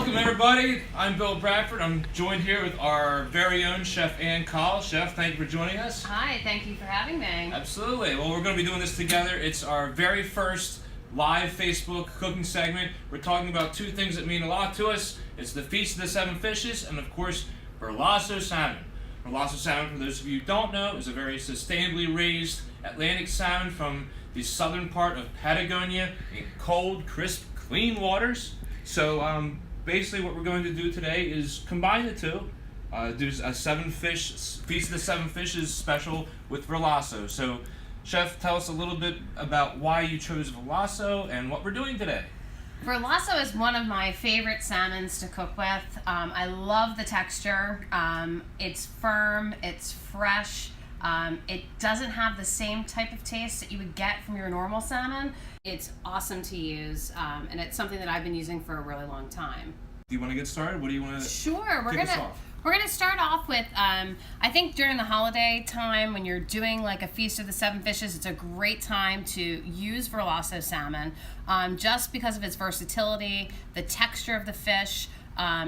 Welcome everybody. I'm Bill Bradford. I'm joined here with our very own Chef Ann Call. Chef, thank you for joining us. Hi, thank you for having me. Absolutely. Well, we're going to be doing this together. It's our very first live Facebook cooking segment. We're talking about two things that mean a lot to us. It's the Feast of the Seven Fishes and, of course, Verlasso salmon. Verlasso salmon, for those of you who don't know, is a very sustainably raised Atlantic salmon from the southern part of Patagonia in cold, crisp, clean waters. So basically what we're going to do today is combine the two, do a Feast of the Seven Fishes special with Verlasso. So Chef, tell us a little bit about why you chose Verlasso and what we're doing today. Verlasso is one of my favorite salmons to cook with. I love the texture. It's firm, it's fresh. It doesn't have the same type of taste that you would get from your normal salmon. It's awesome to use, and it's something that I've been using for a really long time. Do you want to get started? What do you want to Sure, we're gonna start off with, I think during the holiday time when you're doing like a Feast of the Seven Fishes, it's a great time to use Verlasso salmon, just because of its versatility. The texture of the fish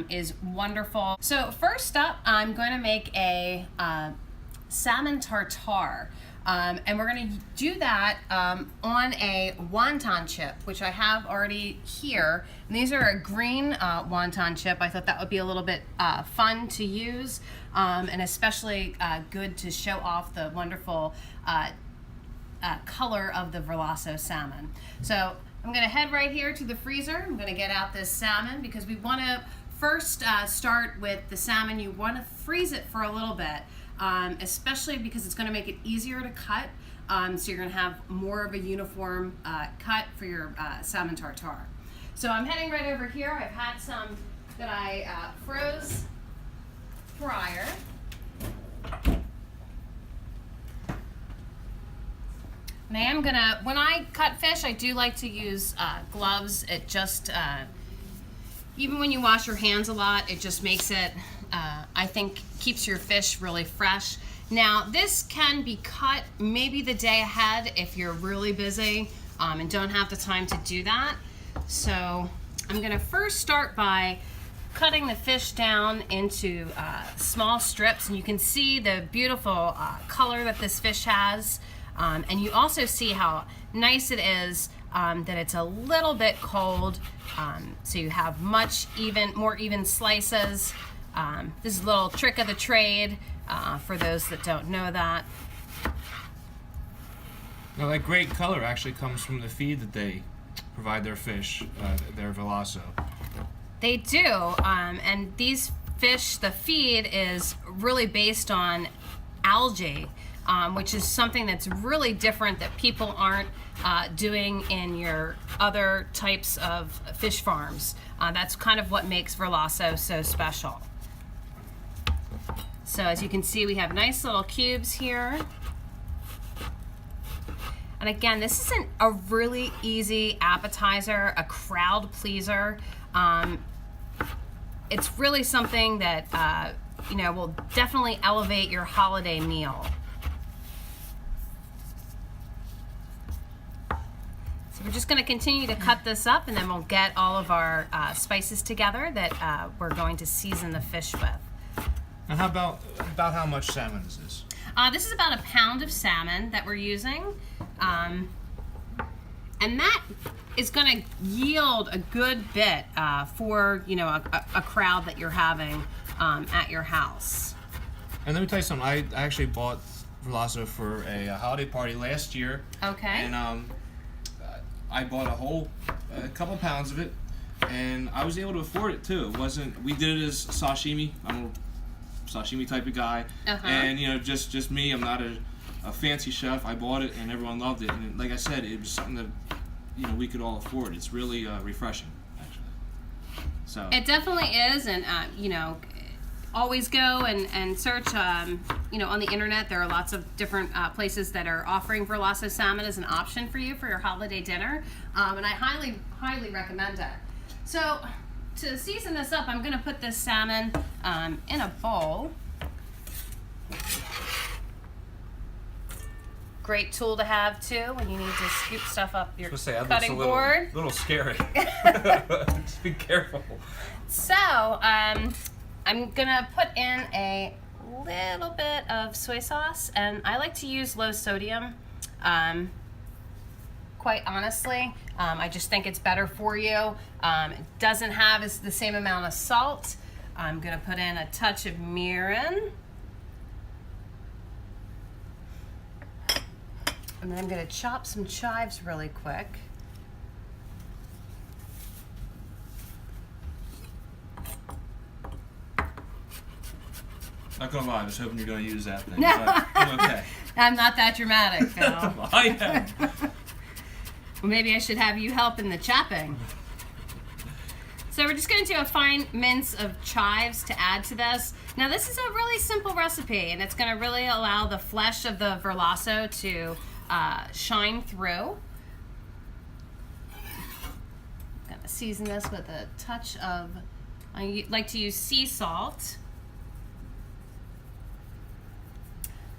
is wonderful. So first up, I'm going to make a Salmon Tartare. And we're going to do that on a wonton chip, which I have already here. And these are a green wonton chip. I thought that would be a little bit fun to use, and especially good to show off the wonderful color of the Verlasso salmon. So I'm going to head right here to the freezer. I'm going to get out this salmon because we want to first start with the salmon. You want to freeze it for a little bit. Especially because it's going to make it easier to cut, so you're going to have more of a uniform cut for your salmon tartare. So I'm heading right over here. I've had some that I froze prior. And I am going to, when I cut fish, I do like to use gloves. It just, even when you wash your hands a lot, it just makes it, I think, keeps your fish really fresh. Now, this can be cut maybe the day ahead if you're really busy and don't have the time to do that. So I'm gonna first start by cutting the fish down into small strips, and you can see the beautiful color that this fish has. And you also see how nice it is that it's a little bit cold, so you have more even slices. This is a little trick of the trade for those that don't know that. Now that great color actually comes from the feed that they provide their fish, their Verlasso. They do, and these fish, the feed is really based on algae, which is something that's really different that people aren't doing in your other types of fish farms. That's kind of what makes Verlasso so special. So as you can see, we have nice little cubes here. And again, this isn't a really easy appetizer, a crowd pleaser. It's really something that will definitely elevate your holiday meal. So we're just going to continue to cut this up, and then we'll get all of our spices together that we're going to season the fish with. And how about how much salmon is this? This is about a pound of salmon that we're using, and that is going to yield a good bit for a crowd that you're having at your house. And let me tell you something. I actually bought Verlasso for a holiday party last year. Okay. And I bought a couple pounds of it, and I was able to afford it too. We did it as sashimi. I'm a sashimi type of guy, and just me. I'm not a fancy chef. I bought it, and everyone loved it. And like I said, it was something that we could all afford. It's really refreshing, actually. So it definitely is, and always go and search. On the internet, there are lots of different places that are offering Verlasso salmon as an option for you for your holiday dinner, and I highly recommend it. So to season this up, I'm going to put this salmon in a bowl. great tool to have too when you need to scoop stuff up your cutting looks board. a little scary. Just be careful. So, I'm gonna put in a little bit of soy sauce, and I like to use low sodium. Quite honestly, I just think it's better for you. It doesn't have the same amount of salt. I'm gonna put in a touch of mirin. And then I'm gonna chop some chives really quick. Not gonna lie, I was hoping you're gonna use that thing, but I'm okay. I'm not that dramatic, Phil. I am. Well, maybe I should have you help in the chopping. So we're just going to do a fine mince of chives to add to this. Now this is a really simple recipe, and it's going to really allow the flesh of the Verlasso to shine through. I'm going to season this with a touch of, I like to use sea salt,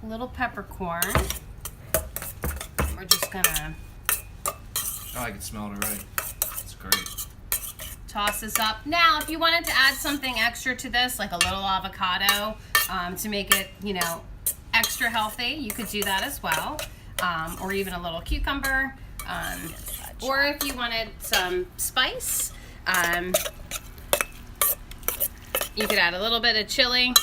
a little peppercorn. We're just going to Oh, I can smell it already. It's great. toss this up. Now, if you wanted to add something extra to this, like a little avocado, to make it, extra healthy, you could do that as well. Or even a little cucumber. Or if you wanted some spice, you could add a little bit of chili,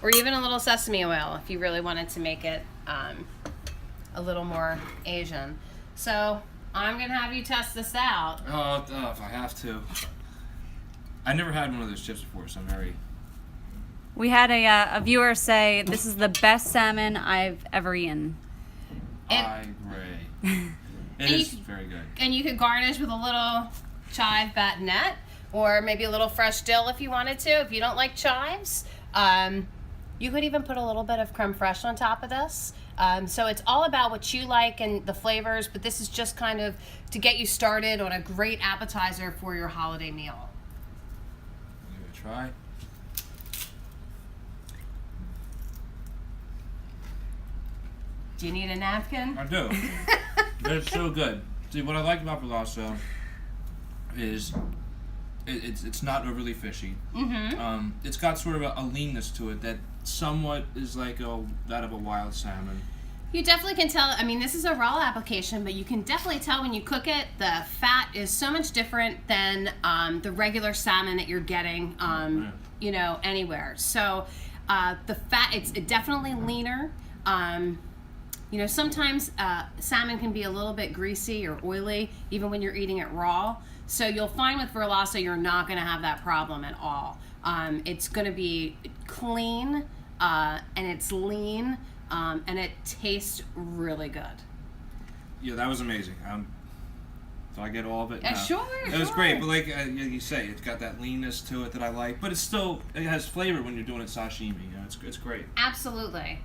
or even a little sesame oil if you really wanted to make it a little more Asian. So I'm gonna have you test this out. Oh, if I have to. I never had one of those chips before, so I'm very... We had a viewer say, this is the best salmon I've ever eaten. I agree. It is very good. And you could garnish with a little chive batonette, or maybe a little fresh dill if you wanted to. If you don't like chives, you could even put a little bit of creme fraiche on top of this. So it's all about what you like and the flavors, but this is just kind of to get you started on a great appetizer for your holiday meal. Give it a try. Do you need a napkin? I do. It's so good. See, what I like about Verlasso is it's not overly fishy. Mm-hmm. It's got sort of a leanness to it that somewhat is like that of a wild salmon. You definitely can tell. I mean, this is a raw application, but you can definitely tell when you cook it, the fat is so much different than the regular salmon that you're getting, anywhere. So the fat, it's definitely leaner. Sometimes salmon can be a little bit greasy or oily, even when you're eating it raw. So you'll find with Verlasso, you're not going to have that problem at all. It's going to be clean, and it's lean, and it tastes really good. Yeah, that was amazing. Do I get all of it? No. Sure. It was great, but like you say, it's got that leanness to it that I like, but it has flavor when you're doing it sashimi. It's great. Absolutely.